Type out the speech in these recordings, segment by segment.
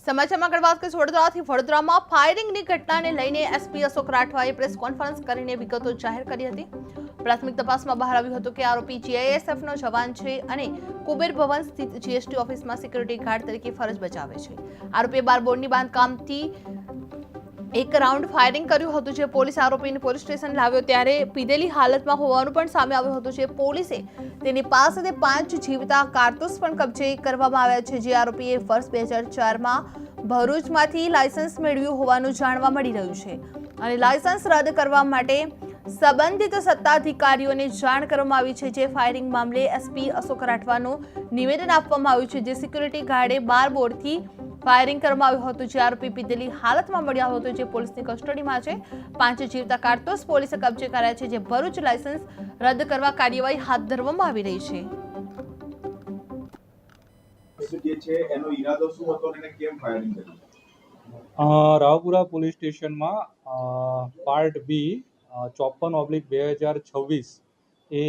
સમાચારમાં આગળ વાત કરીશું વડોદરાથી વડોદરામાં ફાયરિંગની ઘટનાને લઈને એસપી અશોક રાઠવાએ પ્રેસ કોન્ફરન્સ કરીને વિગતો જાહેર કરી હતી। પ્રાથમિક તપાસમાં બહાર આવ્યું હતું કે આરોપી જીઆઈએસએફનો જવાન છે અને કુબેર ભવન સ્થિત જીએસટી ઓફિસમાં સિક્યુરિટી ગાર્ડ તરીકે ફરજ બજાવે છે। આરોપીએ 12 બોર્ડની બાંધકામથી એક રાઉન્ડ ફાયરિંગ કર્યું હતું, જે પોલીસ આરોપીને પોલીસ સ્ટેશન લાવ્યો ત્યારે પીધેલી હાલતમાં હોવાનું પણ સામે આવ્યું હતું। જે પોલીસે તેની પાસેથી 5 જીવતા કારતૂસ પણ કબજે કરવામાં આવ્યા છે। જે આરોપીએ વર્ષ 2004માં ભરૂચમાંથી લાયસન્સ મેળવ્યું હોવાનું જાણવા મળી રહ્યું છે અને લાયસન્સ રદ કરવા માટે સંબંધિત સત્તાધિકારીઓને જાણ કરવામાં આવી છે। જે ફાયરિંગ મામલે એસપી અશોક રાઠવાનું નિવેદન આપવામાં આવ્યું છે। જે સિક્યુરિટી ગાર્ડે 12 બોર્ડથી ફાયરિંગ કરવામાં આવ્યું હતું, જે આરોપી પીધેલી હાલતમાં મળ્યો હતો, જે પોલીસની કસ્ટડીમાં છે। 5 જીવતા કારતૂસ પોલીસે કબજે કર્યા છે, જે ભરૂચ લાયસન્સ રદ કરવા કાર્યવાહી હાથ ધરવામાં આવી રહી છે। રાવપુરા પોલીસ સ્ટેશનમાં પાર્ટ બી 54/2026 એ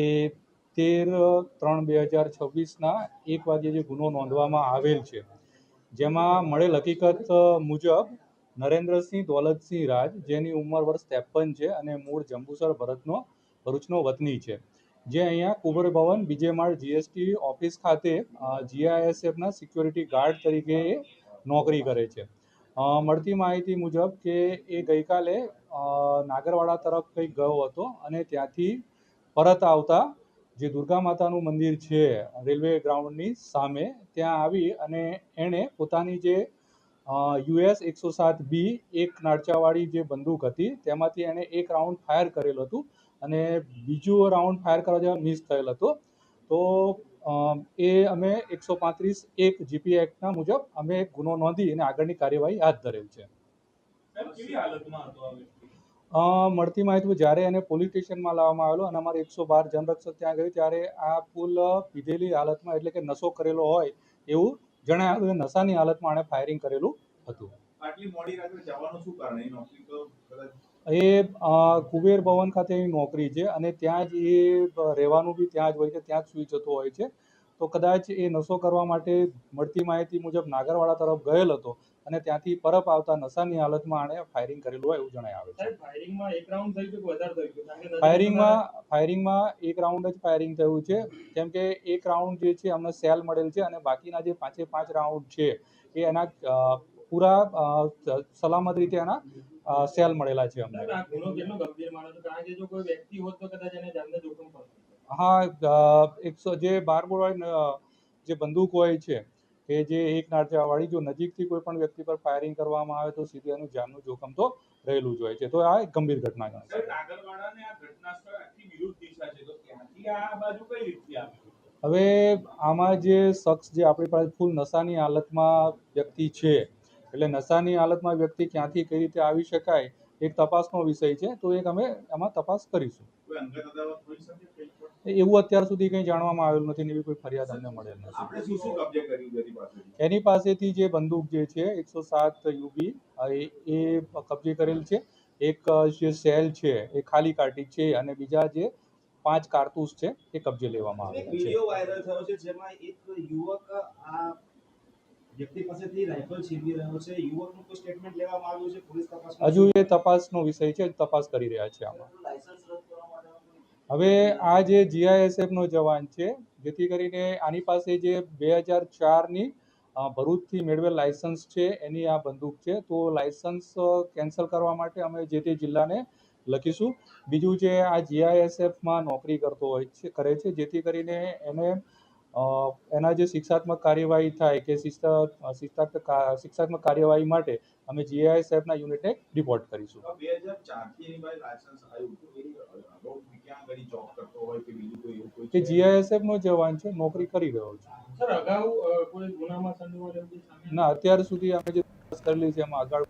13/3/2026ના 1 વાગ્યે જે ગુનો નોંધવામાં આવેલ છે, જેમાં મળેલ હકીકત મુજબ નરેન્દ્રસિંહ દોલતસિંહ રાજ, જેની ઉંમર વર્ષ 53 છે અને મૂળ જંબુસર ભરૂચનો વતની છે, જે અહીંયા કુબેર ભવન બીજે માળ જીએસટી ઓફિસ ખાતે જીઆઈએસએફના સિક્યોરિટી ગાર્ડ તરીકે નોકરી કરે છે। મળતી માહિતી મુજબ કે એ ગઈકાલે નાગરવાડા તરફ કંઈક ગયો હતો અને ત્યાંથી પરત આવતા જે દુર્ગા માતાનું મંદિર છે રેલવે ગ્રાઉન્ડની સામે, ત્યાં આવી અને એણે પોતાની જે US 107B એક નાળચાવાળી જે બંદૂક હતી તેમાંથી એણે એક રાઉન્ડ ફાયર કરેલું હતું અને બીજું રાઉન્ડ ફાયર કરવા જવા મિસ થયેલ હતો। તો એ અમે 135(1) જીપી એક્ટના મુજબ અમે ગુનો નોંધી અને આગળની કાર્યવાહી હાથ ધરેલ છે। મળતી માહિતી જ્યારે એને પોલીસ સ્ટેશનમાં લાવવામાં આવેલો અને અમારે 112 જનરક્ષક ત્યાં ગઈ ત્યારે આ ફૂલ પીધેલી હાલતમાં, એટલે કે નશો કરેલો હોય એવું જણાવ્યું। નશાની હાલતમાં આણે ફાયરિંગ કરેલું હતું। એ કુબેર ભવન ખાતે નોકરી છે અને ત્યાં જ એ રહેવાનું બી ત્યાં જ હોય છે, ત્યાં જ સુઈ જતો હોય છે। તો કદાચ એ નશો કરવા માટે મળતી માહિતી મુજબ નાગરવાડા તરફ ગયેલ હતો અને ત્યાંથી પરત આવતા નશાની હાલતમાં આણે ફાયરિંગ કરેલું હોય એવું જણાય આવે છે। ફાયરિંગમાં એક રાઉન્ડ જ ફાયરિંગ થયું છે, કેમ કે એક રાઉન્ડ જે છે અમને સેલ મળેલ છે અને બાકીના જે 5 રાઉન્ડ છે એ એના પૂરા સલામત રીતે એના સેલ મળેલા છે અમને। હા, જે 12 બોર્ડ જે બંદૂક હોય છે કે જે એક નાળચાવાળી, જો નજીકથી કોઈ પણ વ્યક્તિ પર ફાયરિંગ કરવામાં આવે તો સીધું એનું જાનનું જોખમ તો રહેલું જ હોય છે। તો આ એક ગંભીર ઘટના છે। હવે આમાં જે શખ્સ જે આપણી પાસે ફૂલ નશાની હાલતમાં વ્યક્તિ છે, એટલે નશાની હાલતમાં વ્યક્તિ ક્યાંથી કઈ રીતે આવી શકાય એક તપાસનો વિષય છે, તો એક અમે એમાં તપાસ કરીશું। એવું અત્યાર સુધી કંઈ જાણવામાં આવેલું નથી, એવી કોઈ ફરિયાદ અમને મળેલ નથી। એની પાસેથી જે બંદૂક જે છે 107 યુબી એ કબજે કરેલ છે। એક જે સેલ છે એ ખાલી કાર્ટિજ છે અને બીજા જે 5 કારતૂસ છે એ કબજે લેવામાં આવેલા છે। વિડિયો વાયરલ થયો છે જેમાં એક યુવક આ વ્યક્તિ પાસેથી રાઇફલ છીનવી રહ્યો છે। યુવકનું કોઈ સ્ટેટમેન્ટ લેવામાં આવ્યું છે? પોલીસ તપાસમાં હજુ એ તપાસનો વિષય છે, તપાસ કરી રહ્યા છે આમાં। હવે આ જે જીઆઈએસએફનો જવાન છે, જેથી કરીને આની પાસે જે 2004ની ભરૂચથી મેળવેલ લાયસન્સ છે એની આ બંદૂક છે, તો લાયસન્સ કેન્સલ કરવા માટે અમે જે તે જિલ્લાને લખીશું। બીજું જે આ જીઆઈએસએફમાં નોકરી કરતો હોય છે કરે છે, જેથી કરીને એને એના જે શિક્ષાત્મક કાર્યવાહી થાય કે શિક્ષાત્મક કાર્યવાહી માટે અમે જીઆઈએસએફના યુનિટને રિપોર્ટ કરીશું। 2004થી લાયસન્સ આવ્યું કે જીઆઈએસએફનો જવાન છે, નોકરી કરી રહ્યો છે। સર, અગાઉ કોઈ ગુનામાં સંડોવાયેલો છે? ના, અત્યાર સુધી અમે જે તપાસ કરેલી છે એમાં આગળ